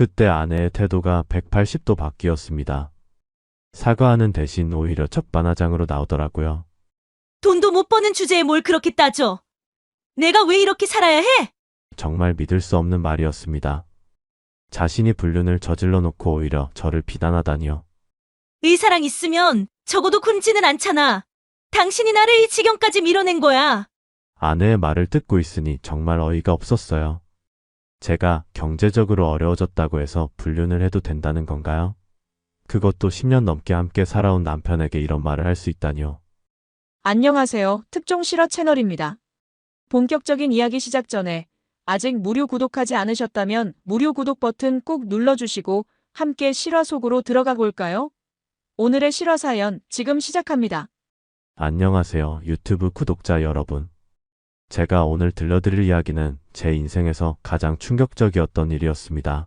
그때 아내의 태도가 180도 바뀌었습니다. 사과하는 대신 오히려 적반하장으로 나오더라고요. 돈도 못 버는 주제에 뭘 그렇게 따져? 내가 왜 이렇게 살아야 해? 정말 믿을 수 없는 말이었습니다. 자신이 불륜을 저질러 놓고 오히려 저를 비난하다니요. 의사랑 있으면 적어도 굶지는 않잖아. 당신이 나를 이 지경까지 밀어낸 거야. 아내의 말을 듣고 있으니 정말 어이가 없었어요. 제가 경제적으로 어려워졌다고 해서 불륜을 해도 된다는 건가요? 그것도 10년 넘게 함께 살아온 남편에게 이런 말을 할 수 있다니요. 안녕하세요. 특종 실화 채널입니다. 본격적인 이야기 시작 전에 아직 무료 구독하지 않으셨다면 무료 구독 버튼 꼭 눌러주시고 함께 실화 속으로 들어가 볼까요? 오늘의 실화 사연 지금 시작합니다. 안녕하세요, 유튜브 구독자 여러분. 제가 오늘 들려드릴 이야기는 제 인생에서 가장 충격적이었던 일이었습니다.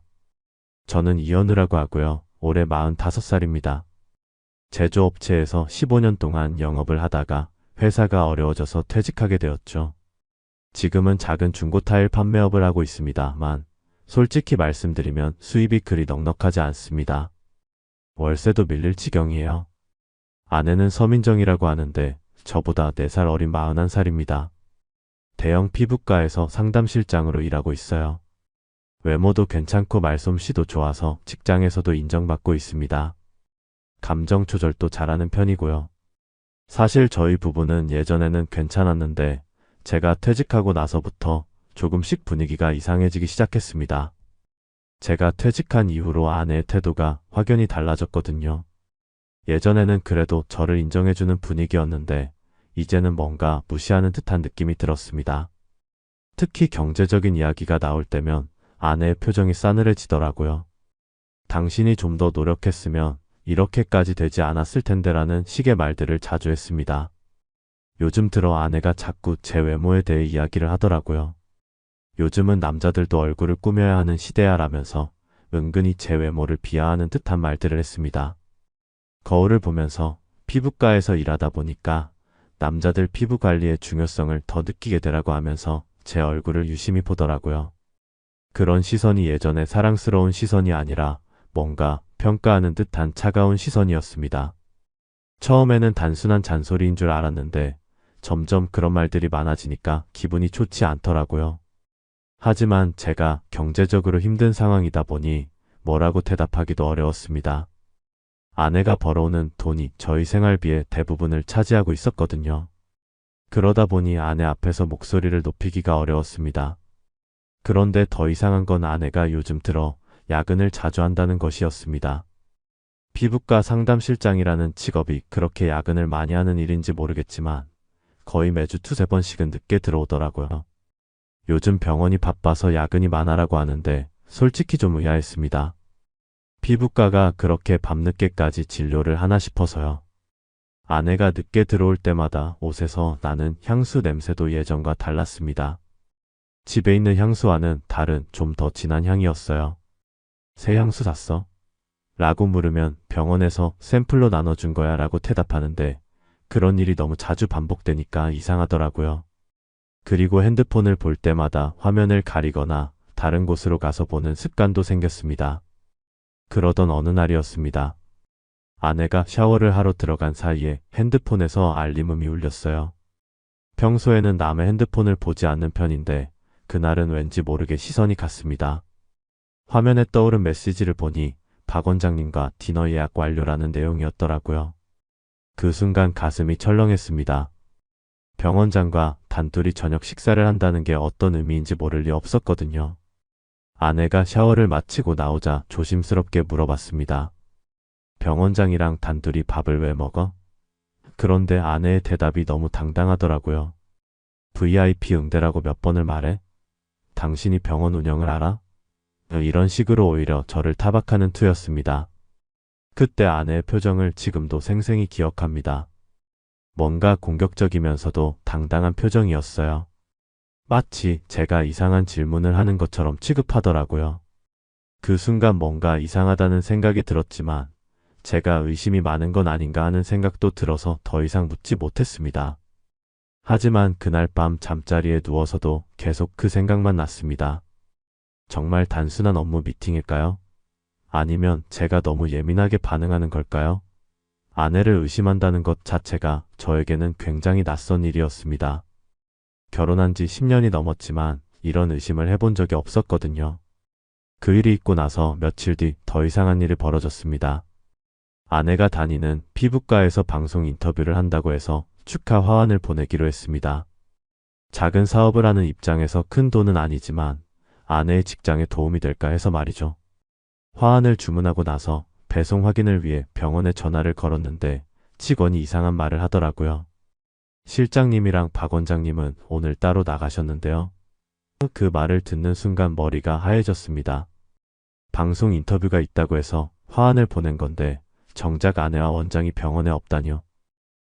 저는 이현우라고 하고요. 올해 45살입니다. 제조업체에서 15년 동안 영업을 하다가 회사가 어려워져서 퇴직하게 되었죠. 지금은 작은 중고 타일 판매업을 하고 있습니다만 솔직히 말씀드리면 수입이 그리 넉넉하지 않습니다. 월세도 밀릴 지경이에요. 아내는 서민정이라고 하는데 저보다 4살 어린 41살입니다. 대형 피부과에서 상담실장으로 일하고 있어요. 외모도 괜찮고 말솜씨도 좋아서 직장에서도 인정받고 있습니다. 감정 조절도 잘하는 편이고요. 사실 저희 부부는 예전에는 괜찮았는데 제가 퇴직하고 나서부터 조금씩 분위기가 이상해지기 시작했습니다. 제가 퇴직한 이후로 아내의 태도가 확연히 달라졌거든요. 예전에는 그래도 저를 인정해주는 분위기였는데 이제는 뭔가 무시하는 듯한 느낌이 들었습니다. 특히 경제적인 이야기가 나올 때면 아내의 표정이 싸늘해지더라고요. 당신이 좀 더 노력했으면 이렇게까지 되지 않았을 텐데라는 식의 말들을 자주 했습니다. 요즘 들어 아내가 자꾸 제 외모에 대해 이야기를 하더라고요. 요즘은 남자들도 얼굴을 꾸며야 하는 시대야라면서 은근히 제 외모를 비하하는 듯한 말들을 했습니다. 거울을 보면서 피부과에서 일하다 보니까 남자들 피부 관리의 중요성을 더 느끼게 되라고 하면서 제 얼굴을 유심히 보더라고요. 그런 시선이 예전에 사랑스러운 시선이 아니라 뭔가 평가하는 듯한 차가운 시선이었습니다. 처음에는 단순한 잔소리인 줄 알았는데 점점 그런 말들이 많아지니까 기분이 좋지 않더라고요. 하지만 제가 경제적으로 힘든 상황이다 보니 뭐라고 대답하기도 어려웠습니다. 아내가 벌어오는 돈이 저희 생활비의 대부분을 차지하고 있었거든요. 그러다 보니 아내 앞에서 목소리를 높이기가 어려웠습니다. 그런데 더 이상한 건 아내가 요즘 들어 야근을 자주 한다는 것이었습니다. 피부과 상담실장이라는 직업이 그렇게 야근을 많이 하는 일인지 모르겠지만 거의 매주 2~3번씩은 늦게 들어오더라고요. 요즘 병원이 바빠서 야근이 많아라고 하는데 솔직히 좀 의아했습니다. 피부과가 그렇게 밤늦게까지 진료를 하나 싶어서요. 아내가 늦게 들어올 때마다 옷에서 나는 향수 냄새도 예전과 달랐습니다. 집에 있는 향수와는 다른 좀 더 진한 향이었어요. 새 향수 샀어? 라고 물으면 병원에서 샘플로 나눠준 거야 라고 대답하는데 그런 일이 너무 자주 반복되니까 이상하더라고요. 그리고 핸드폰을 볼 때마다 화면을 가리거나 다른 곳으로 가서 보는 습관도 생겼습니다. 그러던 어느 날이었습니다. 아내가 샤워를 하러 들어간 사이에 핸드폰에서 알림음이 울렸어요. 평소에는 남의 핸드폰을 보지 않는 편인데 그날은 왠지 모르게 시선이 갔습니다. 화면에 떠오른 메시지를 보니 박 원장님과 디너 예약 완료라는 내용이었더라고요. 그 순간 가슴이 철렁했습니다. 병 원장과 단둘이 저녁 식사를 한다는 게 어떤 의미인지 모를 리 없었거든요. 아내가 샤워를 마치고 나오자 조심스럽게 물어봤습니다. 병 원장이랑 단둘이 밥을 왜 먹어? 그런데 아내의 대답이 너무 당당하더라고요. VIP 응대라고 몇 번을 말해? 당신이 병원 운영을 알아? 이런 식으로 오히려 저를 타박하는 투였습니다. 그때 아내의 표정을 지금도 생생히 기억합니다. 뭔가 공격적이면서도 당당한 표정이었어요. 마치 제가 이상한 질문을 하는 것처럼 취급하더라고요. 그 순간 뭔가 이상하다는 생각이 들었지만 제가 의심이 많은 건 아닌가 하는 생각도 들어서 더 이상 묻지 못했습니다. 하지만 그날 밤 잠자리에 누워서도 계속 그 생각만 났습니다. 정말 단순한 업무 미팅일까요? 아니면 제가 너무 예민하게 반응하는 걸까요? 아내를 의심한다는 것 자체가 저에게는 굉장히 낯선 일이었습니다. 결혼한 지 10년이 넘었지만 이런 의심을 해본 적이 없었거든요. 그 일이 있고 나서 며칠 뒤 더 이상한 일이 벌어졌습니다. 아내가 다니는 피부과에서 방송 인터뷰를 한다고 해서 축하 화환을 보내기로 했습니다. 작은 사업을 하는 입장에서 큰 돈은 아니지만 아내의 직장에 도움이 될까 해서 말이죠. 화환을 주문하고 나서 배송 확인을 위해 병원에 전화를 걸었는데 직원이 이상한 말을 하더라고요. 실장님이랑 박 원장님은 오늘 따로 나가셨는데요. 그 말을 듣는 순간 머리가 하얘졌습니다. 방송 인터뷰가 있다고 해서 화환을 보낸 건데 정작 아내와 원장이 병원에 없다뇨.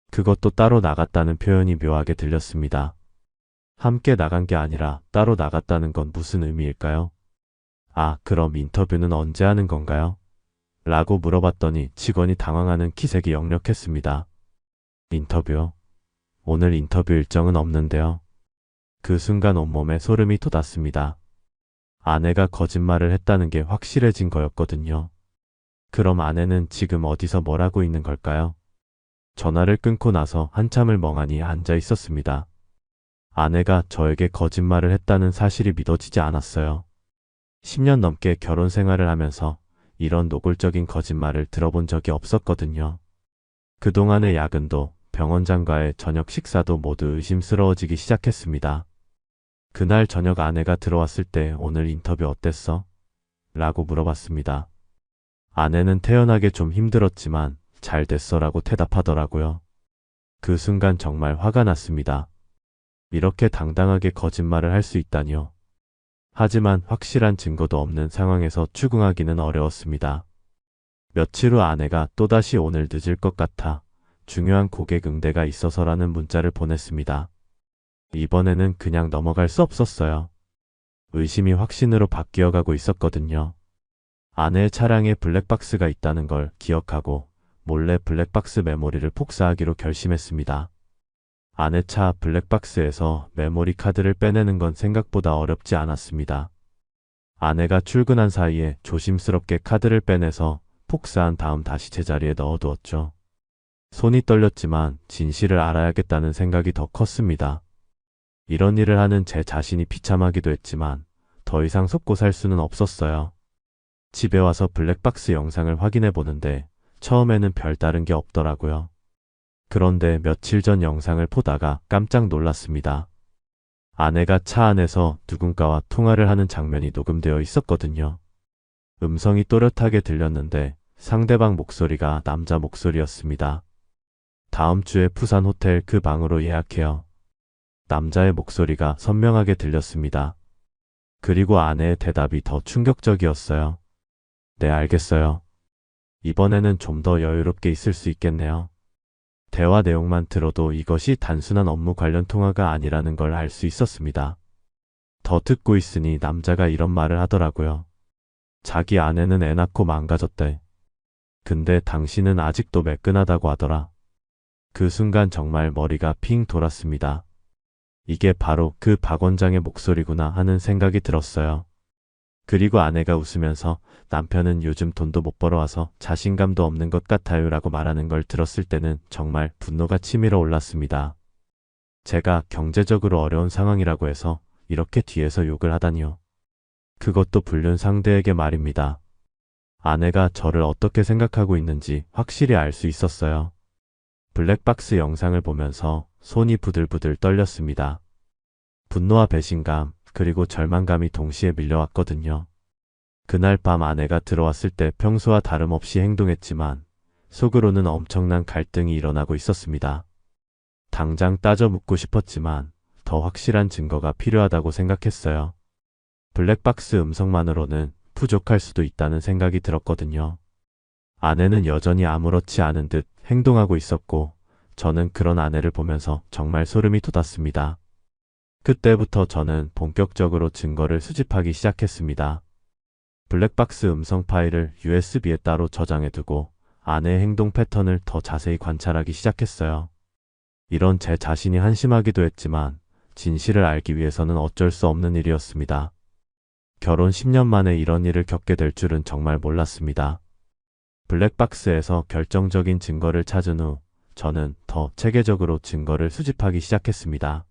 그것도 따로 나갔다는 표현이 묘하게 들렸습니다. 함께 나간 게 아니라 따로 나갔다는 건 무슨 의미일까요? 아, 그럼 인터뷰는 언제 하는 건가요? 라고 물어봤더니 직원이 당황하는 기색이 역력했습니다. 인터뷰요? 오늘 인터뷰 일정은 없는데요. 그 순간 온몸에 소름이 돋았습니다. 아내가 거짓말을 했다는 게 확실해진 거였거든요. 그럼 아내는 지금 어디서 뭘 하고 있는 걸까요? 전화를 끊고 나서 한참을 멍하니 앉아 있었습니다. 아내가 저에게 거짓말을 했다는 사실이 믿어지지 않았어요. 10년 넘게 결혼 생활을 하면서 이런 노골적인 거짓말을 들어본 적이 없었거든요. 그동안의 야근도 병원장과의 저녁 식사도 모두 의심스러워지기 시작했습니다. 그날 저녁 아내가 들어왔을 때 오늘 인터뷰 어땠어? 라고 물어봤습니다. 아내는 태연하게 좀 힘들었지만 잘 됐어 라고 대답하더라고요. 그 순간 정말 화가 났습니다. 이렇게 당당하게 거짓말을 할 수 있다니요. 하지만 확실한 증거도 없는 상황에서 추궁하기는 어려웠습니다. 며칠 후 아내가 또다시 오늘 늦을 것 같아 중요한 고객 응대가 있어서라는 문자를 보냈습니다. 이번에는 그냥 넘어갈 수 없었어요. 의심이 확신으로 바뀌어가고 있었거든요. 아내의 차량에 블랙박스가 있다는 걸 기억하고 몰래 블랙박스 메모리를 복사하기로 결심했습니다. 아내 차 블랙박스에서 메모리 카드를 빼내는 건 생각보다 어렵지 않았습니다. 아내가 출근한 사이에 조심스럽게 카드를 빼내서 복사한 다음 다시 제자리에 넣어두었죠. 손이 떨렸지만 진실을 알아야겠다는 생각이 더 컸습니다. 이런 일을 하는 제 자신이 비참하기도 했지만 더 이상 속고 살 수는 없었어요. 집에 와서 블랙박스 영상을 확인해 보는데 처음에는 별다른 게 없더라고요. 그런데 며칠 전 영상을 보다가 깜짝 놀랐습니다. 아내가 차 안에서 누군가와 통화를 하는 장면이 녹음되어 있었거든요. 음성이 또렷하게 들렸는데 상대방 목소리가 남자 목소리였습니다. 다음 주에 부산 호텔 그 방으로 예약해요. 남자의 목소리가 선명하게 들렸습니다. 그리고 아내의 대답이 더 충격적이었어요. 네, 알겠어요. 이번에는 좀 더 여유롭게 있을 수 있겠네요. 대화 내용만 들어도 이것이 단순한 업무 관련 통화가 아니라는 걸 알 수 있었습니다. 더 듣고 있으니 남자가 이런 말을 하더라고요. 자기 아내는 애 낳고 망가졌대. 근데 당신은 아직도 매끈하다고 하더라. 그 순간 정말 머리가 핑 돌았습니다. 이게 바로 그 박 원장의 목소리구나 하는 생각이 들었어요. 그리고 아내가 웃으면서 남편은 요즘 돈도 못 벌어와서 자신감도 없는 것 같아요 라고 말하는 걸 들었을 때는 정말 분노가 치밀어 올랐습니다. 제가 경제적으로 어려운 상황이라고 해서 이렇게 뒤에서 욕을 하다니요. 그것도 불륜 상대에게 말입니다. 아내가 저를 어떻게 생각하고 있는지 확실히 알 수 있었어요. 블랙박스 영상을 보면서 손이 부들부들 떨렸습니다. 분노와 배신감, 그리고 절망감이 동시에 밀려왔거든요. 그날 밤 아내가 들어왔을 때 평소와 다름없이 행동했지만 속으로는 엄청난 갈등이 일어나고 있었습니다. 당장 따져 묻고 싶었지만 더 확실한 증거가 필요하다고 생각했어요. 블랙박스 음성만으로는 부족할 수도 있다는 생각이 들었거든요. 아내는 여전히 아무렇지 않은 듯 행동하고 있었고 저는 그런 아내를 보면서 정말 소름이 돋았습니다. 그때부터 저는 본격적으로 증거를 수집하기 시작했습니다. 블랙박스 음성 파일을 USB에 따로 저장해두고 아내의 행동 패턴을 더 자세히 관찰하기 시작했어요. 이런 제 자신이 한심하기도 했지만 진실을 알기 위해서는 어쩔 수 없는 일이었습니다. 결혼 10년 만에 이런 일을 겪게 될 줄은 정말 몰랐습니다. 블랙박스에서 결정적인 증거를 찾은 후 저는 더 체계적으로 증거를 수집하기 시작했습니다.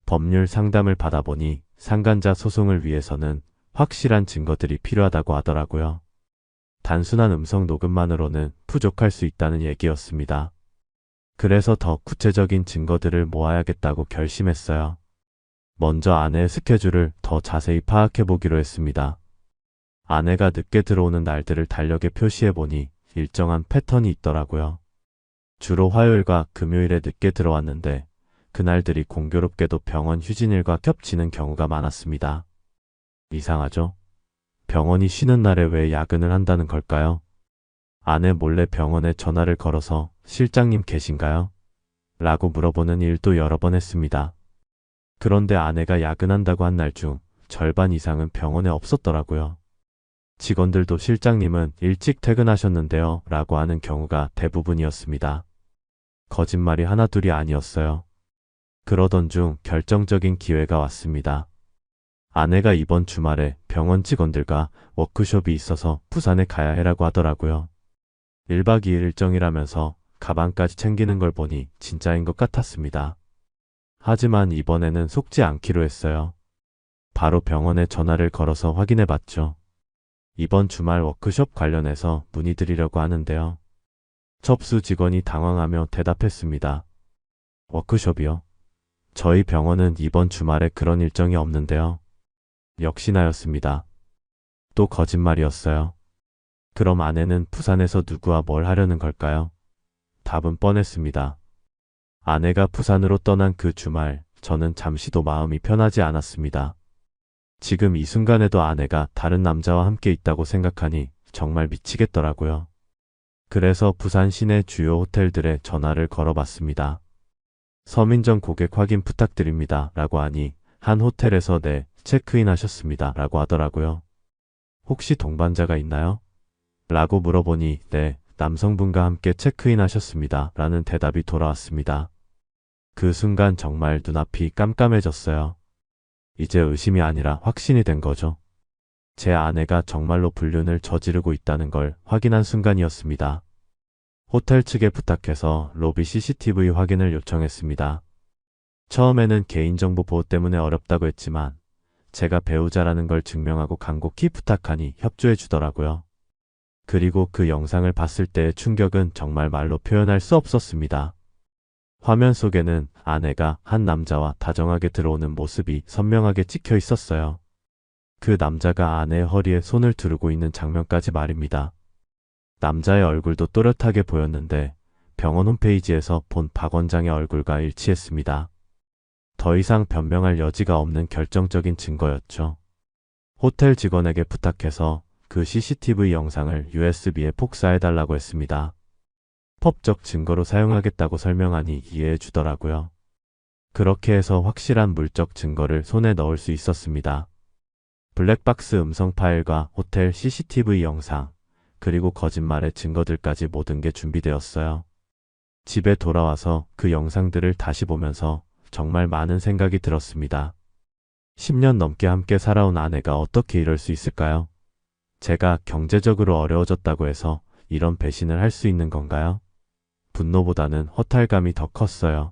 법률 상담을 받아보니 상간자 소송을 위해서는 확실한 증거들이 필요하다고 하더라고요. 단순한 음성 녹음만으로는 부족할 수 있다는 얘기였습니다. 그래서 더 구체적인 증거들을 모아야겠다고 결심했어요. 먼저 아내의 스케줄을 더 자세히 파악해 보기로 했습니다. 아내가 늦게 들어오는 날들을 달력에 표시해 보니 일정한 패턴이 있더라고요. 주로 화요일과 금요일에 늦게 들어왔는데 그날들이 공교롭게도 병원 휴진일과 겹치는 경우가 많았습니다. 이상하죠? 병원이 쉬는 날에 왜 야근을 한다는 걸까요? 아내 몰래 병원에 전화를 걸어서 실장님 계신가요? 라고 물어보는 일도 여러 번 했습니다. 그런데 아내가 야근한다고 한 날 중 절반 이상은 병원에 없었더라고요. 직원들도 실장님은 일찍 퇴근하셨는데요 라고 하는 경우가 대부분이었습니다. 거짓말이 하나둘이 아니었어요. 그러던 중 결정적인 기회가 왔습니다. 아내가 이번 주말에 병원 직원들과 워크숍이 있어서 부산에 가야 해라고 하더라고요. 1박 2일 일정이라면서 가방까지 챙기는 걸 보니 진짜인 것 같았습니다. 하지만 이번에는 속지 않기로 했어요. 바로 병원에 전화를 걸어서 확인해 봤죠. 이번 주말 워크숍 관련해서 문의드리려고 하는데요. 접수 직원이 당황하며 대답했습니다. 워크숍이요? 저희 병원은 이번 주말에 그런 일정이 없는데요. 역시나였습니다. 또 거짓말이었어요. 그럼 아내는 부산에서 누구와 뭘 하려는 걸까요? 답은 뻔했습니다. 아내가 부산으로 떠난 그 주말, 저는 잠시도 마음이 편하지 않았습니다. 지금 이 순간에도 아내가 다른 남자와 함께 있다고 생각하니 정말 미치겠더라고요. 그래서 부산 시내 주요 호텔들에 전화를 걸어봤습니다. 서민정 고객 확인 부탁드립니다 라고 하니 한 호텔에서 네, 체크인 하셨습니다 라고 하더라고요. 혹시 동반자가 있나요? 라고 물어보니 네, 남성분과 함께 체크인 하셨습니다 라는 대답이 돌아왔습니다. 그 순간 정말 눈앞이 깜깜해졌어요. 이제 의심이 아니라 확신이 된 거죠. 제 아내가 정말로 불륜을 저지르고 있다는 걸 확인한 순간이었습니다. 호텔 측에 부탁해서 로비 CCTV 확인을 요청했습니다. 처음에는 개인정보 보호 때문에 어렵다고 했지만 제가 배우자라는 걸 증명하고 간곡히 부탁하니 협조해 주더라고요. 그리고 그 영상을 봤을 때의 충격은 정말 말로 표현할 수 없었습니다. 화면 속에는 아내가 한 남자와 다정하게 들어오는 모습이 선명하게 찍혀 있었어요. 그 남자가 아내의 허리에 손을 두르고 있는 장면까지 말입니다. 남자의 얼굴도 또렷하게 보였는데 병원 홈페이지에서 본 박 원장의 얼굴과 일치했습니다. 더 이상 변명할 여지가 없는 결정적인 증거였죠. 호텔 직원에게 부탁해서 그 CCTV 영상을 USB에 복사해달라고 했습니다. 법적 증거로 사용하겠다고 설명하니 이해해 주더라고요. 그렇게 해서 확실한 물적 증거를 손에 넣을 수 있었습니다. 블랙박스 음성 파일과 호텔 CCTV 영상, 그리고 거짓말의 증거들까지 모든 게 준비되었어요. 집에 돌아와서 그 영상들을 다시 보면서 정말 많은 생각이 들었습니다. 10년 넘게 함께 살아온 아내가 어떻게 이럴 수 있을까요? 제가 경제적으로 어려워졌다고 해서 이런 배신을 할 수 있는 건가요? 분노보다는 허탈감이 더 컸어요.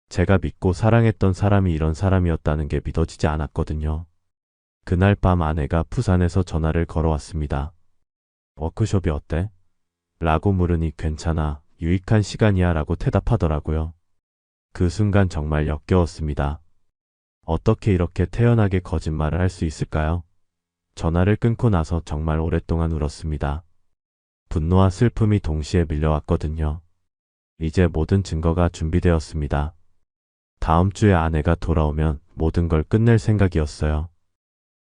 제가 믿고 사랑했던 사람이 이런 사람이었다는 게 믿어지지 않았거든요. 그날 밤 아내가 부산에서 전화를 걸어왔습니다. 워크숍이 어때? 라고 물으니 괜찮아, 유익한 시간이야 라고 대답하더라고요. 그 순간 정말 역겨웠습니다. 어떻게 이렇게 태연하게 거짓말을 할 수 있을까요? 전화를 끊고 나서 정말 오랫동안 울었습니다. 분노와 슬픔이 동시에 밀려왔거든요. 이제 모든 증거가 준비되었습니다. 다음 주에 아내가 돌아오면 모든 걸 끝낼 생각이었어요.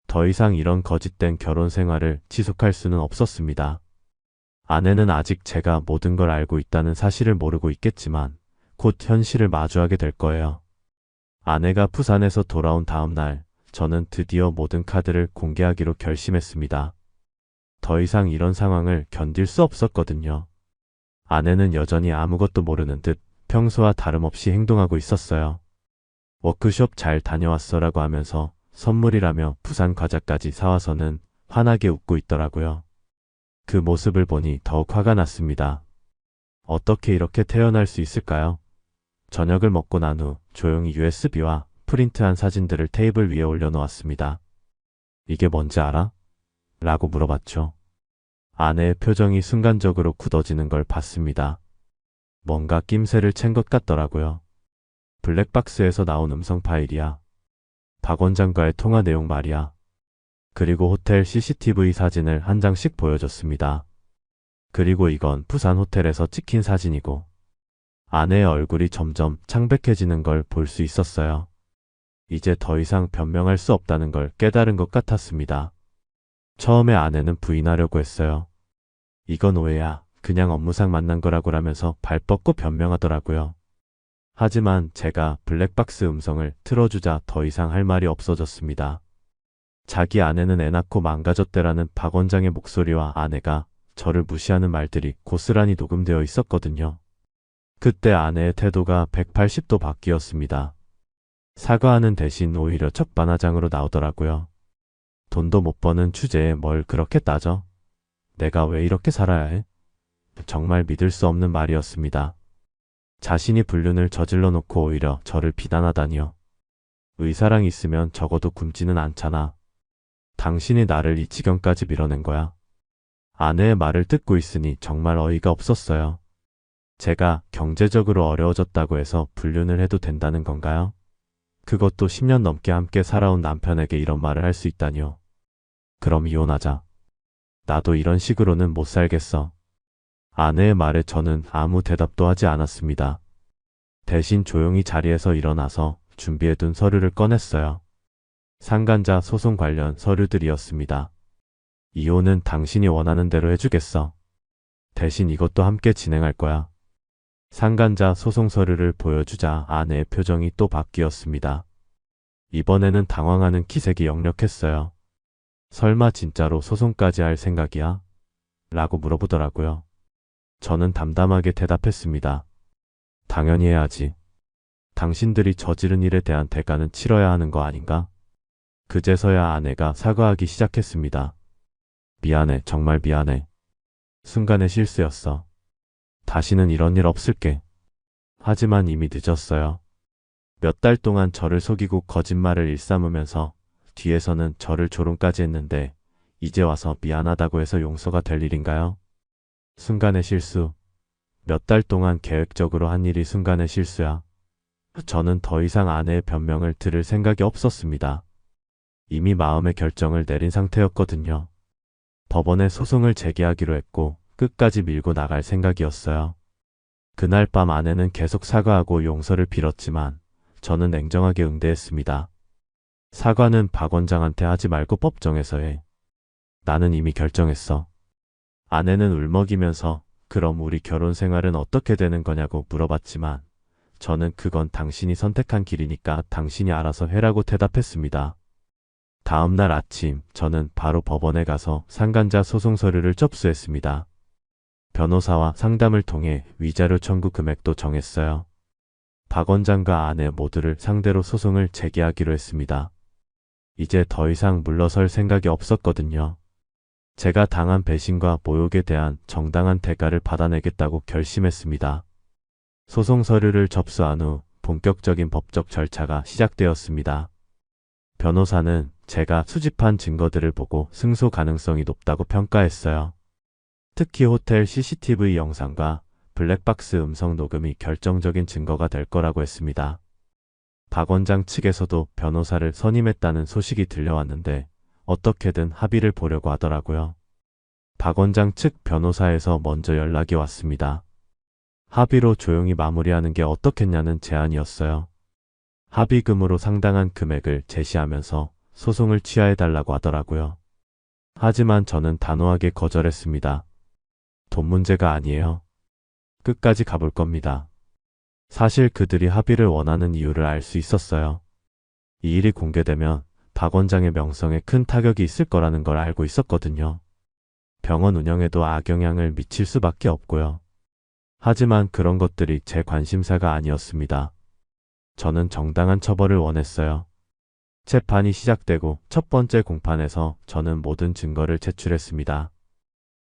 더 이상 이런 거짓된 결혼 생활을 지속할 수는 없었습니다. 아내는 아직 제가 모든 걸 알고 있다는 사실을 모르고 있겠지만 곧 현실을 마주하게 될 거예요. 아내가 부산에서 돌아온 다음 날, 저는 드디어 모든 카드를 공개하기로 결심했습니다. 더 이상 이런 상황을 견딜 수 없었거든요. 아내는 여전히 아무것도 모르는 듯 평소와 다름없이 행동하고 있었어요. 워크숍 잘 다녀왔어라고 하면서 선물이라며 부산 과자까지 사와서는 환하게 웃고 있더라고요. 그 모습을 보니 더욱 화가 났습니다. 어떻게 이렇게 태어날 수 있을까요? 저녁을 먹고 난 후 조용히 USB와 프린트한 사진들을 테이블 위에 올려놓았습니다. 이게 뭔지 알아? 라고 물어봤죠. 아내의 표정이 순간적으로 굳어지는 걸 봤습니다. 뭔가 낌새를 챈 것 같더라고요. 블랙박스에서 나온 음성 파일이야. 박 원장과의 통화 내용 말이야. 그리고 호텔 CCTV 사진을 한 장씩 보여줬습니다. 그리고 이건 부산 호텔에서 찍힌 사진이고 아내의 얼굴이 점점 창백해지는 걸 볼 수 있었어요. 이제 더 이상 변명할 수 없다는 걸 깨달은 것 같았습니다. 처음에 아내는 부인하려고 했어요. 이건 오해야. 그냥 업무상 만난 거라고 라면서 발 뻗고 변명하더라고요. 하지만 제가 블랙박스 음성을 틀어주자 더 이상 할 말이 없어졌습니다. 자기 아내는 애 낳고 망가졌대라는 박 원장의 목소리와 아내가 저를 무시하는 말들이 고스란히 녹음되어 있었거든요. 그때 아내의 태도가 180도 바뀌었습니다. 사과하는 대신 오히려 적반하장으로 나오더라고요. 돈도 못 버는 주제에 뭘 그렇게 따져? 내가 왜 이렇게 살아야 해? 정말 믿을 수 없는 말이었습니다. 자신이 불륜을 저질러 놓고 오히려 저를 비난하다니요. 의사랑 있으면 적어도 굶지는 않잖아. 당신이 나를 이 지경까지 밀어낸 거야. 아내의 말을 듣고 있으니 정말 어이가 없었어요. 제가 경제적으로 어려워졌다고 해서 불륜을 해도 된다는 건가요? 그것도 10년 넘게 함께 살아온 남편에게 이런 말을 할 수 있다니요. 그럼 이혼하자. 나도 이런 식으로는 못 살겠어. 아내의 말에 저는 아무 대답도 하지 않았습니다. 대신 조용히 자리에서 일어나서 준비해둔 서류를 꺼냈어요. 상간자 소송 관련 서류들이었습니다. 이혼은 당신이 원하는 대로 해주겠어. 대신 이것도 함께 진행할 거야. 상간자 소송 서류를 보여주자 아내의 표정이 또 바뀌었습니다. 이번에는 당황하는 기색이 역력했어요. 설마 진짜로 소송까지 할 생각이야? 라고 물어보더라고요. 저는 담담하게 대답했습니다. 당연히 해야지. 당신들이 저지른 일에 대한 대가는 치러야 하는 거 아닌가? 그제서야 아내가 사과하기 시작했습니다. 미안해, 정말 미안해. 순간의 실수였어. 다시는 이런 일 없을게. 하지만 이미 늦었어요. 몇 달 동안 저를 속이고 거짓말을 일삼으면서 뒤에서는 저를 조롱까지 했는데 이제 와서 미안하다고 해서 용서가 될 일인가요? 순간의 실수. 몇 달 동안 계획적으로 한 일이 순간의 실수야. 저는 더 이상 아내의 변명을 들을 생각이 없었습니다. 이미 마음의 결정을 내린 상태였거든요. 법원에 소송을 제기하기로 했고 끝까지 밀고 나갈 생각이었어요. 그날 밤 아내는 계속 사과하고 용서를 빌었지만 저는 냉정하게 응대했습니다. 사과는 박 원장한테 하지 말고 법정에서 해. 나는 이미 결정했어. 아내는 울먹이면서 그럼 우리 결혼 생활은 어떻게 되는 거냐고 물어봤지만 저는 그건 당신이 선택한 길이니까 당신이 알아서 해라고 대답했습니다. 다음 날 아침 저는 바로 법원에 가서 상간자 소송 서류를 접수했습니다. 변호사와 상담을 통해 위자료 청구 금액도 정했어요. 박 원장과 아내 모두를 상대로 소송을 제기하기로 했습니다. 이제 더 이상 물러설 생각이 없었거든요. 제가 당한 배신과 모욕에 대한 정당한 대가를 받아내겠다고 결심했습니다. 소송 서류를 접수한 후 본격적인 법적 절차가 시작되었습니다. 변호사는 제가 수집한 증거들을 보고 승소 가능성이 높다고 평가했어요. 특히 호텔 CCTV 영상과 블랙박스 음성 녹음이 결정적인 증거가 될 거라고 했습니다. 박 원장 측에서도 변호사를 선임했다는 소식이 들려왔는데 어떻게든 합의를 보려고 하더라고요. 박 원장 측 변호사에서 먼저 연락이 왔습니다. 합의로 조용히 마무리하는 게 어떻겠냐는 제안이었어요. 합의금으로 상당한 금액을 제시하면서 소송을 취하해달라고 하더라고요. 하지만 저는 단호하게 거절했습니다. 돈 문제가 아니에요. 끝까지 가볼 겁니다. 사실 그들이 합의를 원하는 이유를 알 수 있었어요. 이 일이 공개되면 박 원장의 명성에 큰 타격이 있을 거라는 걸 알고 있었거든요. 병원 운영에도 악영향을 미칠 수밖에 없고요. 하지만 그런 것들이 제 관심사가 아니었습니다. 저는 정당한 처벌을 원했어요. 재판이 시작되고 첫 번째 공판에서 저는 모든 증거를 제출했습니다.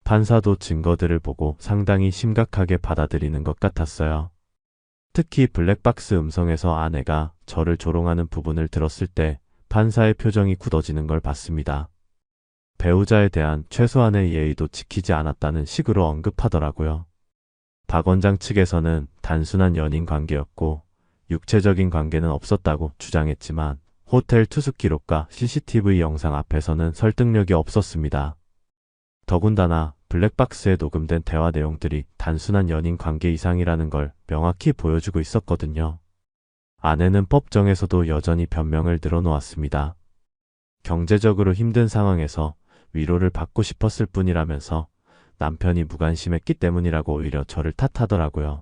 판사도 증거들을 보고 상당히 심각하게 받아들이는 것 같았어요. 특히 블랙박스 음성에서 아내가 저를 조롱하는 부분을 들었을 때 판사의 표정이 굳어지는 걸 봤습니다. 배우자에 대한 최소한의 예의도 지키지 않았다는 식으로 언급하더라고요. 박 원장 측에서는 단순한 연인 관계였고 육체적인 관계는 없었다고 주장했지만 호텔 투숙 기록과 CCTV 영상 앞에서는 설득력이 없었습니다. 더군다나 블랙박스에 녹음된 대화 내용들이 단순한 연인 관계 이상이라는 걸 명확히 보여주고 있었거든요. 아내는 법정에서도 여전히 변명을 늘어놓았습니다. 경제적으로 힘든 상황에서 위로를 받고 싶었을 뿐이라면서 남편이 무관심했기 때문이라고 오히려 저를 탓하더라고요.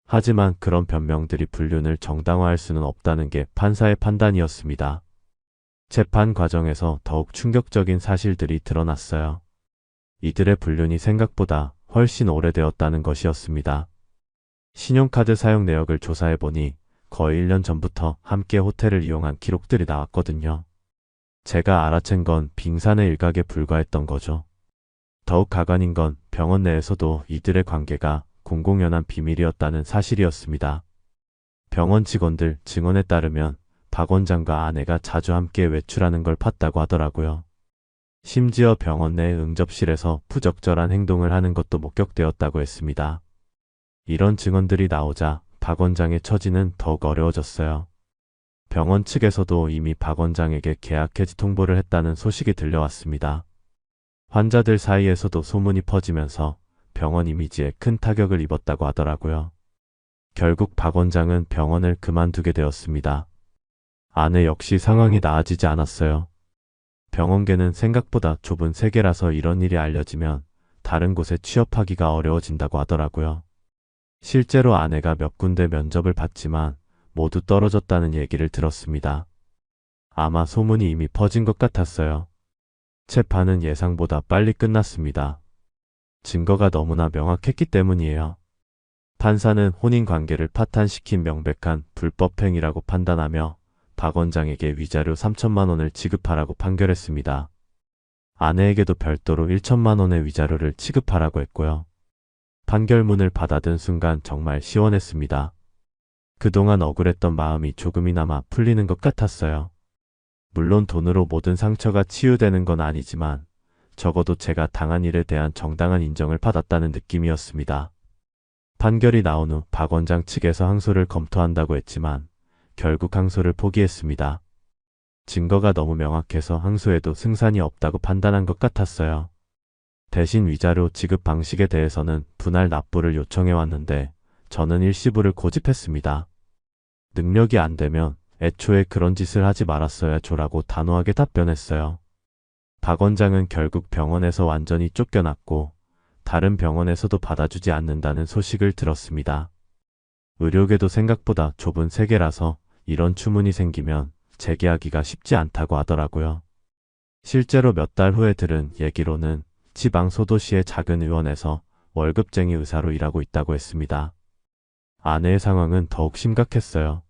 하지만 그런 변명들이 불륜을 정당화할 수는 없다는 게 판사의 판단이었습니다. 재판 과정에서 더욱 충격적인 사실들이 드러났어요. 이들의 불륜이 생각보다 훨씬 오래되었다는 것이었습니다. 신용카드 사용 내역을 조사해보니 거의 1년 전부터 함께 호텔을 이용한 기록들이 나왔거든요. 제가 알아챈 건 빙산의 일각에 불과했던 거죠. 더욱 가관인 건 병원 내에서도 이들의 관계가 공공연한 비밀이었다는 사실이었습니다. 병원 직원들 증언에 따르면 박 원장과 아내가 자주 함께 외출하는 걸 봤다고 하더라고요. 심지어 병원 내 응접실에서 부적절한 행동을 하는 것도 목격되었다고 했습니다. 이런 증언들이 나오자 박 원장의 처지는 더욱 어려워졌어요. 병원 측에서도 이미 박 원장에게 계약 해지 통보를 했다는 소식이 들려왔습니다. 환자들 사이에서도 소문이 퍼지면서 병원 이미지에 큰 타격을 입었다고 하더라고요. 결국 박 원장은 병원을 그만두게 되었습니다. 아내 역시 상황이 나아지지 않았어요. 병원계는 생각보다 좁은 세계라서 이런 일이 알려지면 다른 곳에 취업하기가 어려워진다고 하더라고요. 실제로 아내가 몇 군데 면접을 봤지만 모두 떨어졌다는 얘기를 들었습니다. 아마 소문이 이미 퍼진 것 같았어요. 재판은 예상보다 빨리 끝났습니다. 증거가 너무나 명확했기 때문이에요. 판사는 혼인관계를 파탄시킨 명백한 불법행위라고 판단하며 박 원장에게 위자료 3천만 원을 지급하라고 판결했습니다. 아내에게도 별도로 1천만 원의 위자료를 지급하라고 했고요. 판결문을 받아든 순간 정말 시원했습니다. 그동안 억울했던 마음이 조금이나마 풀리는 것 같았어요. 물론 돈으로 모든 상처가 치유되는 건 아니지만 적어도 제가 당한 일에 대한 정당한 인정을 받았다는 느낌이었습니다. 판결이 나온 후 박 원장 측에서 항소를 검토한다고 했지만 결국 항소를 포기했습니다. 증거가 너무 명확해서 항소에도 승산이 없다고 판단한 것 같았어요. 대신 위자료 지급 방식에 대해서는 분할 납부를 요청해 왔는데 저는 일시불을 고집했습니다. 능력이 안 되면 애초에 그런 짓을 하지 말았어야죠라고 단호하게 답변했어요. 박 원장은 결국 병원에서 완전히 쫓겨났고 다른 병원에서도 받아주지 않는다는 소식을 들었습니다. 의료계도 생각보다 좁은 세계라서 이런 추문이 생기면 재계하기가 쉽지 않다고 하더라고요. 실제로 몇 달 후에 들은 얘기로는 지방 소도시의 작은 의원에서 월급쟁이 의사로 일하고 있다고 했습니다. 아내의 상황은 더욱 심각했어요.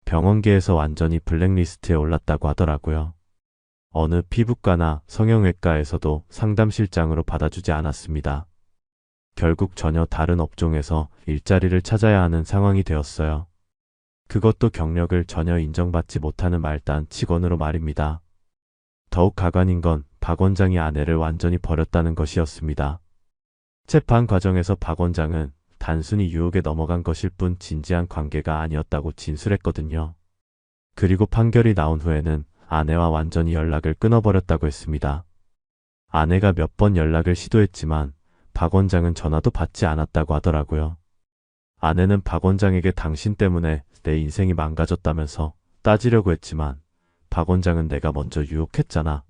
병원계에서 완전히 블랙리스트에 올랐다고 하더라고요. 어느 피부과나 성형외과에서도 상담실장으로 받아주지 않았습니다. 결국 전혀 다른 업종에서 일자리를 찾아야 하는 상황이 되었어요. 그것도 경력을 전혀 인정받지 못하는 말단 직원으로 말입니다. 더욱 가관인 건 박 원장이 아내를 완전히 버렸다는 것이었습니다. 재판 과정에서 박 원장은 단순히 유혹에 넘어간 것일 뿐 진지한 관계가 아니었다고 진술했거든요. 그리고 판결이 나온 후에는 아내와 완전히 연락을 끊어버렸다고 했습니다. 아내가 몇 번 연락을 시도했지만 박 원장은 전화도 받지 않았다고 하더라고요. 아내는 박 원장에게 당신 때문에 내 인생이 망가졌다면서 따지려고 했지만 박 원장은 내가 먼저 유혹했잖아.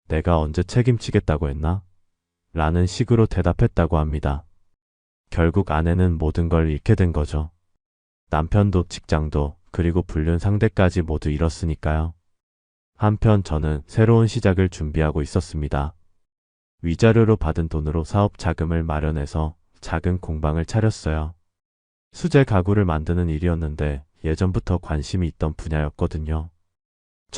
내가 언제 책임지겠다고 했나? 라는 식으로 대답했다고 합니다. 결국 아내는 모든 걸 잃게 된 거죠. 남편도 직장도 그리고 불륜 상대까지 모두 잃었으니까요. 한편 저는 새로운 시작을 준비하고 있었습니다. 위자료로 받은 돈으로 사업 자금을 마련해서 작은 공방을 차렸어요. 수제 가구를 만드는 일이었는데 예전부터 관심이 있던 분야였거든요.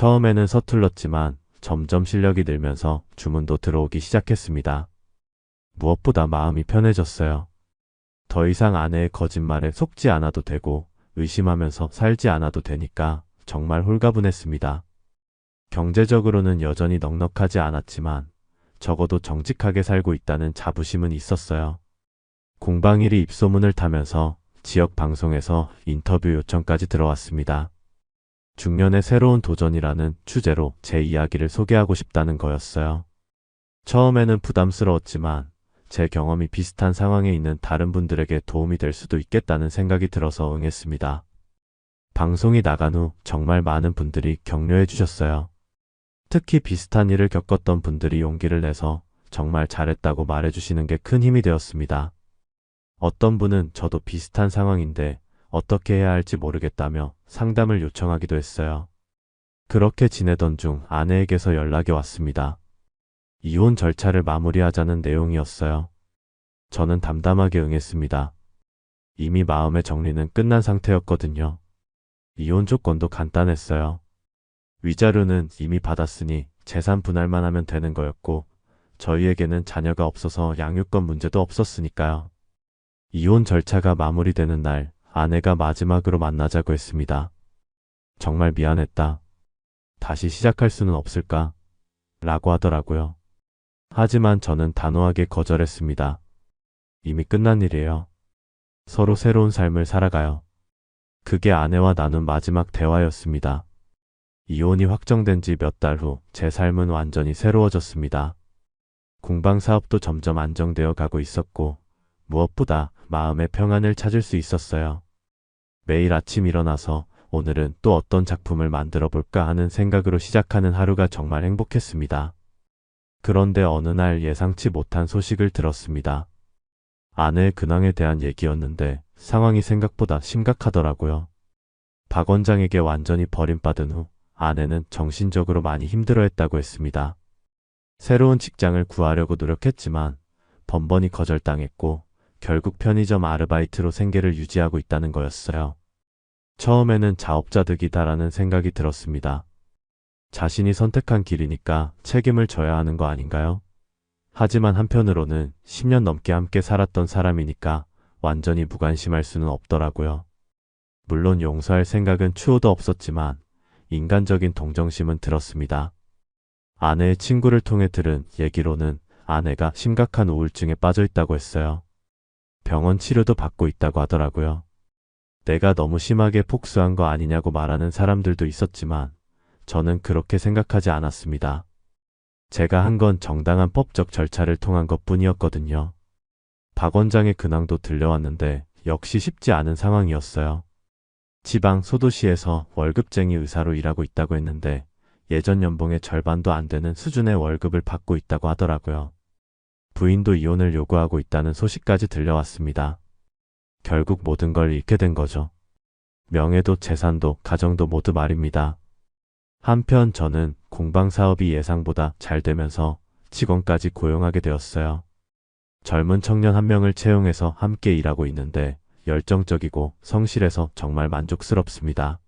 처음에는 서툴렀지만 점점 실력이 늘면서 주문도 들어오기 시작했습니다. 무엇보다 마음이 편해졌어요. 더 이상 아내의 거짓말에 속지 않아도 되고 의심하면서 살지 않아도 되니까 정말 홀가분했습니다. 경제적으로는 여전히 넉넉하지 않았지만 적어도 정직하게 살고 있다는 자부심은 있었어요. 공방일이 입소문을 타면서 지역 방송에서 인터뷰 요청까지 들어왔습니다. 중년의 새로운 도전이라는 주제로 제 이야기를 소개하고 싶다는 거였어요. 처음에는 부담스러웠지만 제 경험이 비슷한 상황에 있는 다른 분들에게 도움이 될 수도 있겠다는 생각이 들어서 응했습니다. 방송이 나간 후 정말 많은 분들이 격려해 주셨어요. 특히 비슷한 일을 겪었던 분들이 용기를 내서 정말 잘했다고 말해주시는 게 큰 힘이 되었습니다. 어떤 분은 저도 비슷한 상황인데 어떻게 해야 할지 모르겠다며 상담을 요청하기도 했어요. 그렇게 지내던 중 아내에게서 연락이 왔습니다. 이혼 절차를 마무리하자는 내용이었어요. 저는 담담하게 응했습니다. 이미 마음의 정리는 끝난 상태였거든요. 이혼 조건도 간단했어요. 위자료는 이미 받았으니 재산 분할만 하면 되는 거였고 저희에게는 자녀가 없어서 양육권 문제도 없었으니까요. 이혼 절차가 마무리되는 날 아내가 마지막으로 만나자고 했습니다. 정말 미안했다. 다시 시작할 수는 없을까? 라고 하더라고요. 하지만 저는 단호하게 거절했습니다. 이미 끝난 일이에요. 서로 새로운 삶을 살아가요. 그게 아내와 나눈 마지막 대화였습니다. 이혼이 확정된 지 몇 달 후 제 삶은 완전히 새로워졌습니다. 공방 사업도 점점 안정되어 가고 있었고 무엇보다 마음의 평안을 찾을 수 있었어요. 매일 아침 일어나서 오늘은 또 어떤 작품을 만들어 볼까 하는 생각으로 시작하는 하루가 정말 행복했습니다. 그런데 어느 날 예상치 못한 소식을 들었습니다. 아내의 근황에 대한 얘기였는데 상황이 생각보다 심각하더라고요. 박 원장에게 완전히 버림받은 후 아내는 정신적으로 많이 힘들어했다고 했습니다. 새로운 직장을 구하려고 노력했지만 번번이 거절당했고 결국 편의점 아르바이트로 생계를 유지하고 있다는 거였어요. 처음에는 자업자득이다라는 생각이 들었습니다. 자신이 선택한 길이니까 책임을 져야 하는 거 아닌가요? 하지만 한편으로는 10년 넘게 함께 살았던 사람이니까 완전히 무관심할 수는 없더라고요. 물론 용서할 생각은 추호도 없었지만 인간적인 동정심은 들었습니다. 아내의 친구를 통해 들은 얘기로는 아내가 심각한 우울증에 빠져 있다고 했어요. 병원 치료도 받고 있다고 하더라고요. 내가 너무 심하게 폭소한 거 아니냐고 말하는 사람들도 있었지만 저는 그렇게 생각하지 않았습니다. 제가 한 건 정당한 법적 절차를 통한 것뿐이었거든요. 박 원장의 근황도 들려왔는데 역시 쉽지 않은 상황이었어요. 지방 소도시에서 월급쟁이 의사로 일하고 있다고 했는데 예전 연봉의 절반도 안 되는 수준의 월급을 받고 있다고 하더라고요. 부인도 이혼을 요구하고 있다는 소식까지 들려왔습니다. 결국 모든 걸 잃게 된 거죠. 명예도 재산도 가정도 모두 말입니다. 한편 저는 공방 사업이 예상보다 잘 되면서 직원까지 고용하게 되었어요. 젊은 청년 한 명을 채용해서 함께 일하고 있는데 열정적이고 성실해서 정말 만족스럽습니다.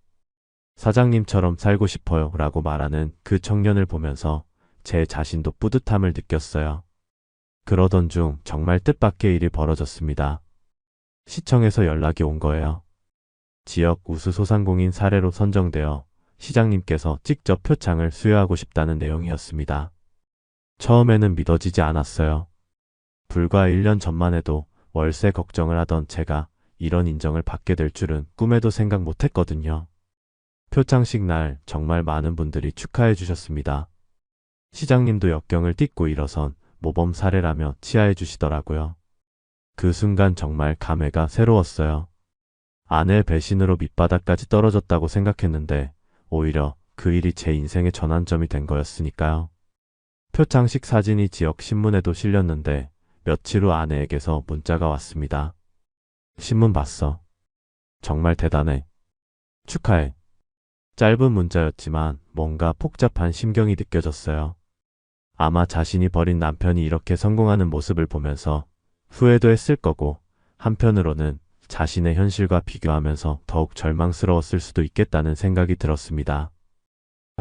사장님처럼 살고 싶어요 라고 말하는 그 청년을 보면서 제 자신도 뿌듯함을 느꼈어요. 그러던 중 정말 뜻밖의 일이 벌어졌습니다. 시청에서 연락이 온 거예요. 지역 우수 소상공인 사례로 선정되어 시장님께서 직접 표창을 수여하고 싶다는 내용이었습니다. 처음에는 믿어지지 않았어요. 불과 1년 전만 해도 월세 걱정을 하던 제가 이런 인정을 받게 될 줄은 꿈에도 생각 못했거든요. 표창식 날 정말 많은 분들이 축하해 주셨습니다. 시장님도 역경을 딛고 일어선 모범 사례라며 치하해 주시더라고요. 그 순간 정말 감회가 새로웠어요. 아내의 배신으로 밑바닥까지 떨어졌다고 생각했는데 오히려 그 일이 제 인생의 전환점이 된 거였으니까요. 표창식 사진이 지역 신문에도 실렸는데 며칠 후 아내에게서 문자가 왔습니다. 신문 봤어. 정말 대단해. 축하해. 짧은 문자였지만 뭔가 복잡한 심경이 느껴졌어요. 아마 자신이 버린 남편이 이렇게 성공하는 모습을 보면서 후회도 했을 거고 한편으로는 자신의 현실과 비교하면서 더욱 절망스러웠을 수도 있겠다는 생각이 들었습니다.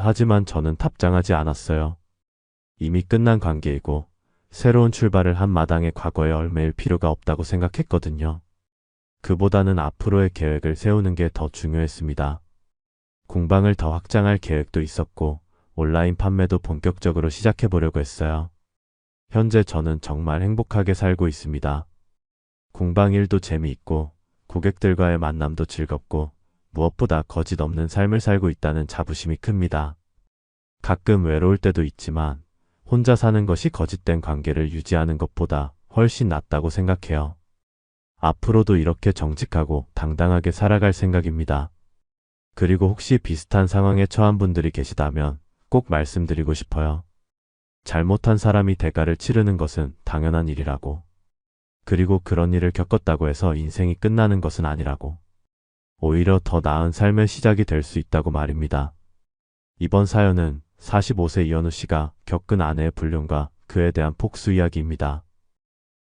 하지만 저는 답장하지 않았어요. 이미 끝난 관계이고 새로운 출발을 한 마당에 과거에 얽매일 필요가 없다고 생각했거든요. 그보다는 앞으로의 계획을 세우는 게 더 중요했습니다. 공방을 더 확장할 계획도 있었고 온라인 판매도 본격적으로 시작해 보려고 했어요. 현재 저는 정말 행복하게 살고 있습니다. 공방 일도 재미있고 고객들과의 만남도 즐겁고 무엇보다 거짓 없는 삶을 살고 있다는 자부심이 큽니다. 가끔 외로울 때도 있지만 혼자 사는 것이 거짓된 관계를 유지하는 것보다 훨씬 낫다고 생각해요. 앞으로도 이렇게 정직하고 당당하게 살아갈 생각입니다. 그리고 혹시 비슷한 상황에 처한 분들이 계시다면 꼭 말씀드리고 싶어요. 잘못한 사람이 대가를 치르는 것은 당연한 일이라고. 그리고 그런 일을 겪었다고 해서 인생이 끝나는 것은 아니라고. 오히려 더 나은 삶의 시작이 될 수 있다고 말입니다. 이번 사연은 45세 이현우 씨가 겪은 아내의 불륜과 그에 대한 복수 이야기입니다.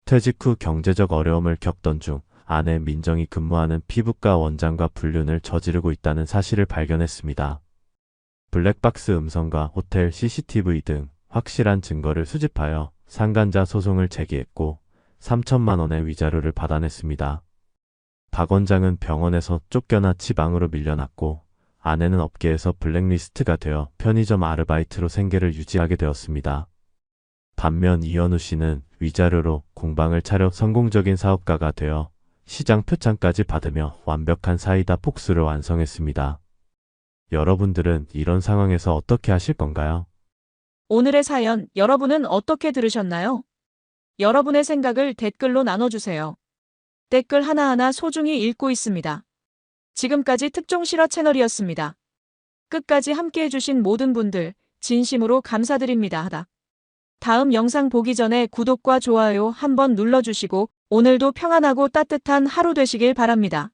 퇴직 후 경제적 어려움을 겪던 중 아내 민정이 근무하는 피부과 원장과 불륜을 저지르고 있다는 사실을 발견했습니다. 블랙박스 음성과 호텔 CCTV 등 확실한 증거를 수집하여 상간자 소송을 제기했고 3천만 원의 위자료를 받아냈습니다. 박 원장은 병원에서 쫓겨나 지방으로 밀려났고 아내는 업계에서 블랙리스트가 되어 편의점 아르바이트로 생계를 유지하게 되었습니다. 반면 이현우 씨는 위자료로 공방을 차려 성공적인 사업가가 되어 시장 표창까지 받으며 완벽한 사이다 복수를 완성했습니다. 여러분들은 이런 상황에서 어떻게 하실 건가요? 오늘의 사연 여러분은 어떻게 들으셨나요? 여러분의 생각을 댓글로 나눠주세요. 댓글 하나하나 소중히 읽고 있습니다. 지금까지 특종 실화 채널이었습니다. 끝까지 함께해주신 모든 분들 진심으로 감사드립니다. 다음 영상 보기 전에 구독과 좋아요 한번 눌러주시고 오늘도 평안하고 따뜻한 하루 되시길 바랍니다.